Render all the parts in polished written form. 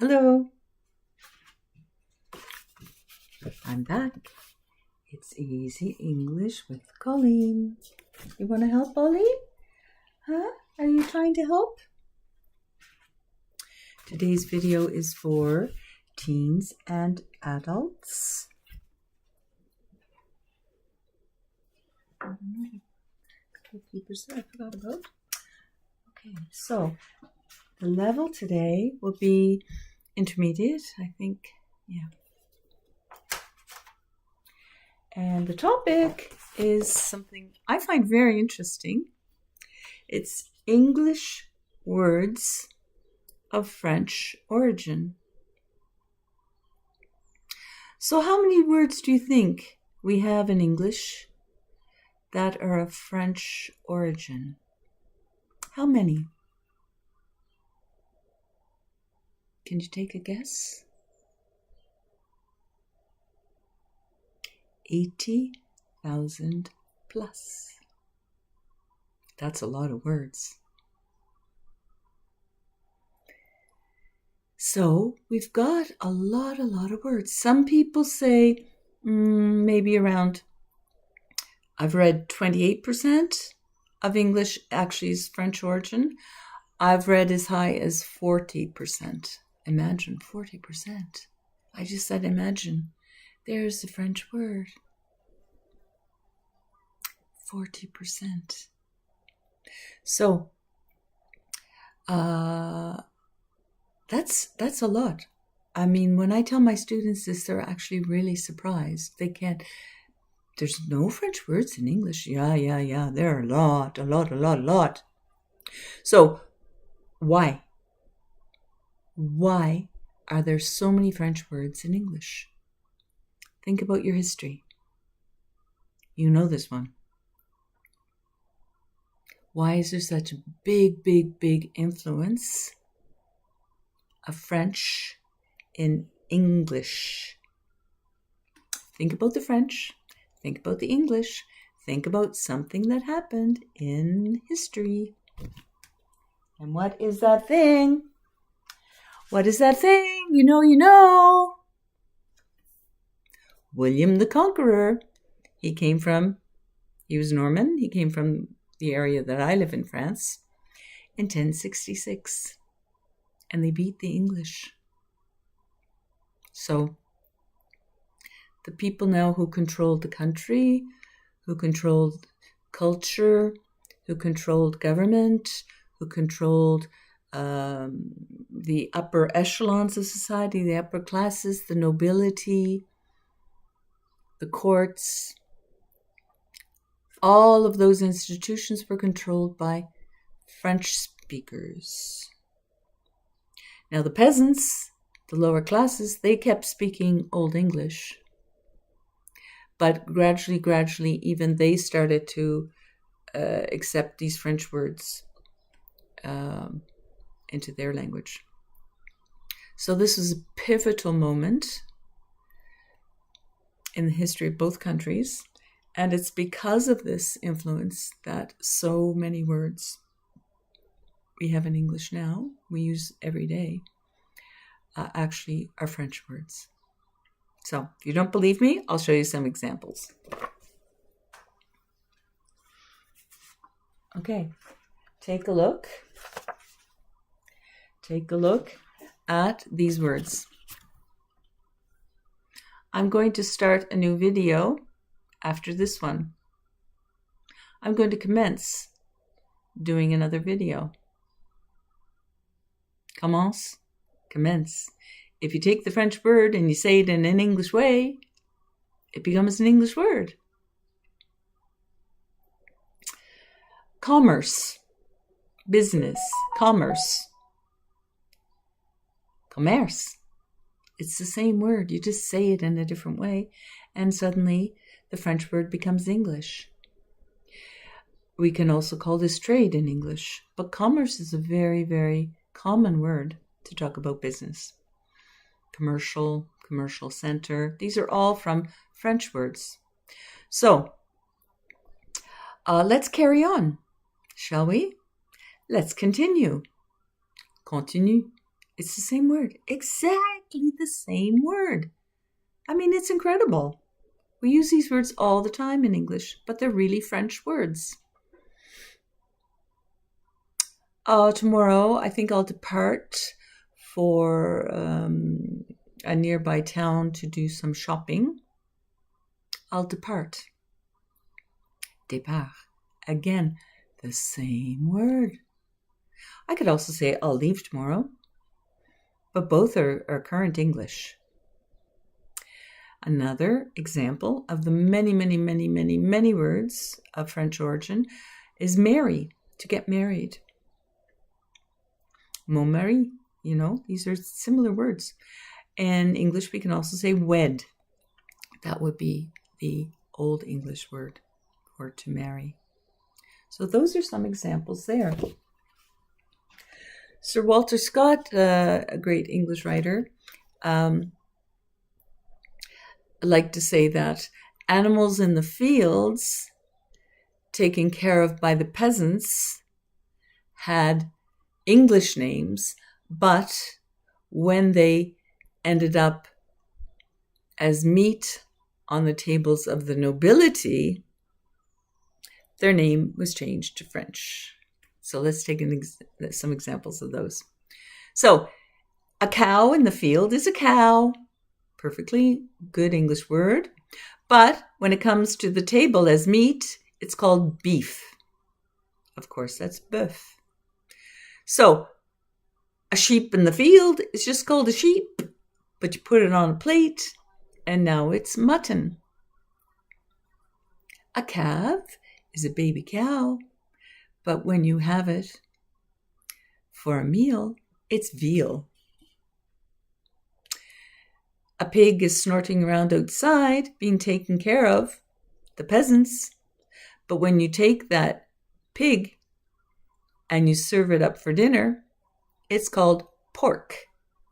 Hello, I'm back. It's Easy English with Colleen. You want to help, Ollie? Huh? Are you trying to help? Today's video is for teens and adults. Papers that I forgot about. Okay, so the level today will be intermediate, I think. Yeah. And the topic is something I find very interesting. It's English words of French origin. So how many words do you think we have in English that are of French origin? How many? Can you take a guess? 80,000 plus. That's a lot of words. So we've got a lot of words. Some people say maybe around, I've read 28% of English actually is French origin. I've read as high as 40%. Imagine 40%. I just said imagine. There's the French word. 40%. So, that's a lot. I mean, when I tell my students this, they're actually really surprised. They can't. There's no French words in English. Yeah. There are a lot. So, why? Why are there so many French words in English? Think about your history. You know this one. Why is there such a big influence of French in English? Think about the French. Think about the English. Think about something that happened in history. And what is that thing? What is that thing? You know. William the Conqueror. He was Norman. He came from the area that I live in, France, in 1066. And they beat the English. So the people now who controlled the country, who controlled culture, who controlled government, who controlled the upper echelons of society, the upper classes, the nobility, the courts, all of those institutions were controlled by French speakers. Now the peasants, the lower classes, they kept speaking Old English. But gradually, even they started to accept these French words into their language. So this was a pivotal moment in the history of both countries. And it's because of this influence that so many words we have in English now, we use every day, actually are French words. So if you don't believe me, I'll show you some examples. Okay, take a look. Take a look at these words. I'm going to start a new video after this one. I'm going to commence doing another video. Commence. If you take the French word and you say it in an English way, it becomes an English word. Commerce. Business. Commerce. Commerce. It's the same word. You just say it in a different way, and suddenly the French word becomes English. We can also call this trade in English, but commerce is a very common word to talk about business. Commercial center. These are all from French words. So, let's carry on, shall we? Let's continue. Continue. It's the same word. Exactly the same word. I mean, it's incredible. We use these words all the time in English, but they're really French words. Tomorrow, I think I'll depart for a nearby town to do some shopping. I'll depart. Départ. Again, the same word. I could also say I'll leave tomorrow, but both are current English. Another example of the many, many, many, many, many words of French origin is marry, to get married. Mon mari, these are similar words. In English, we can also say wed. That would be the Old English word for to marry. So those are some examples there. Sir Walter Scott, a great English writer, like to say that animals in the fields taken care of by the peasants had English names, but when they ended up as meat on the tables of the nobility, their name was changed to French. So let's take some examples of those. So a cow in the field is a cow. Perfectly good English word. But when it comes to the table as meat, it's called beef. Of course, that's bœuf. So a sheep in the field is just called a sheep, but you put it on a plate and now it's mutton. A calf is a baby cow, but when you have it for a meal, it's veal. A pig is snorting around outside, being taken care of, the peasants. But when you take that pig and you serve it up for dinner, it's called pork.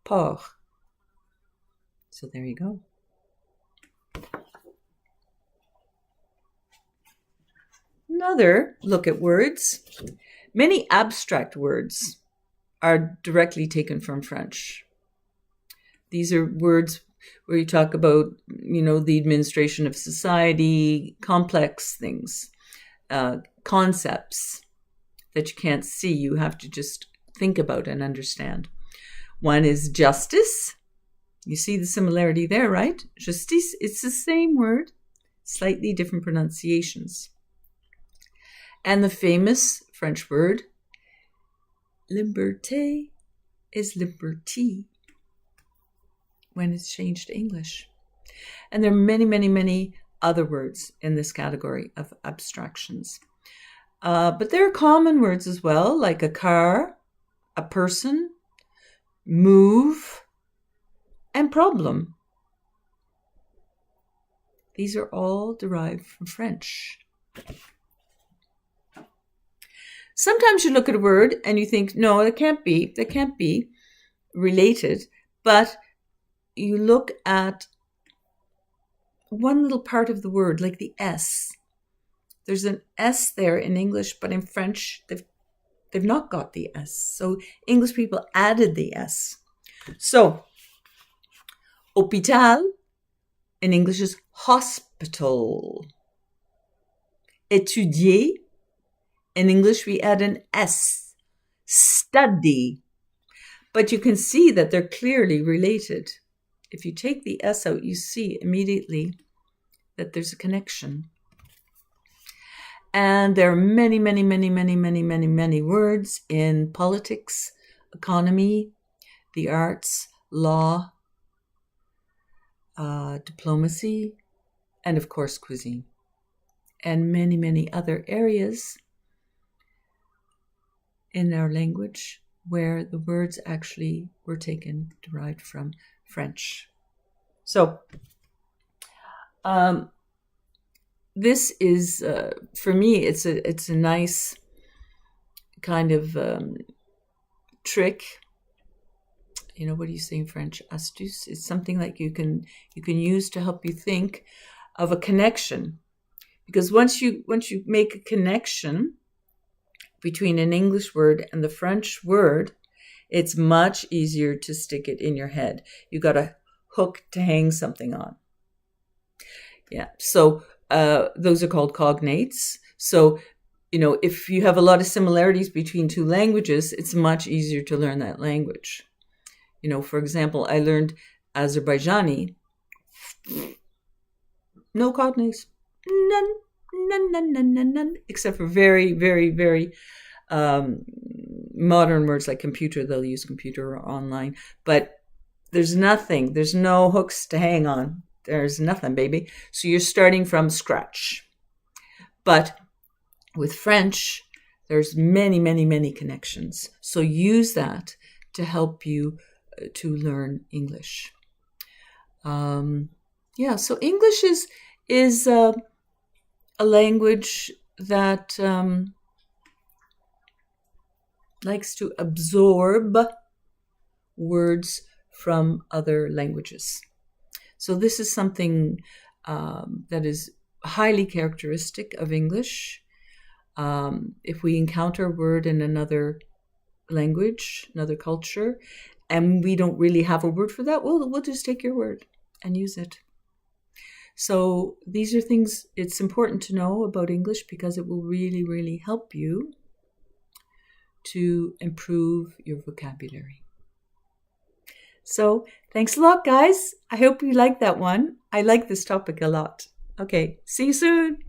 Porc. So there you go. Another look at words. Many abstract words are directly taken from French. These are words where you talk about, the administration of society, complex things, concepts that you can't see, you have to just think about and understand. One is justice. You see the similarity there, right? Justice, it's the same word, slightly different pronunciations. And the famous French word, liberté, is liberty when it's changed to English. And there are many, many, many other words in this category of abstractions. But there are common words as well, like a car, a person, move, and problem. These are all derived from French. Sometimes you look at a word and you think, no, it can't be related, but you look at one little part of the word, like the S. There's an S there in English, but in French, they've not got the S. So English people added the S. So, hôpital in English is hospital. Étudier, in English we add an S. Study. But you can see that they're clearly related. If you take the S out, you see immediately that there's a connection. And there are many, many, many, many, many, many, many words in politics, economy, the arts, law, diplomacy, and of course cuisine, and many, many other areas in our language where the words actually were derived from French. So this is, for me, it's a nice kind of trick. What do you say in French? Astuce. It's something like you can use to help you think of a connection, because once you make a connection between an English word and the French word, It's much easier to stick it in your head. You got a hook to hang something on. Yeah. So those are called cognates. So, if you have a lot of similarities between two languages, it's much easier to learn that language. For example, I learned Azerbaijani. No cognates. None, except for very, very, very modern words like computer. They'll use computer or online. But there's nothing. There's no hooks to hang on. There's nothing, baby. So you're starting from scratch. But with French, there's many, many, many connections. So use that to help you to learn English. So English is a language that likes to absorb words from other languages. So this is something that is highly characteristic of English. If we encounter a word in another language, another culture, and we don't really have a word for that, we'll just take your word and use it. So these are things it's important to know about English because it will really, really help you to improve your vocabulary. So thanks a lot, guys. I hope you liked that one. I like this topic a lot. Okay, see you soon.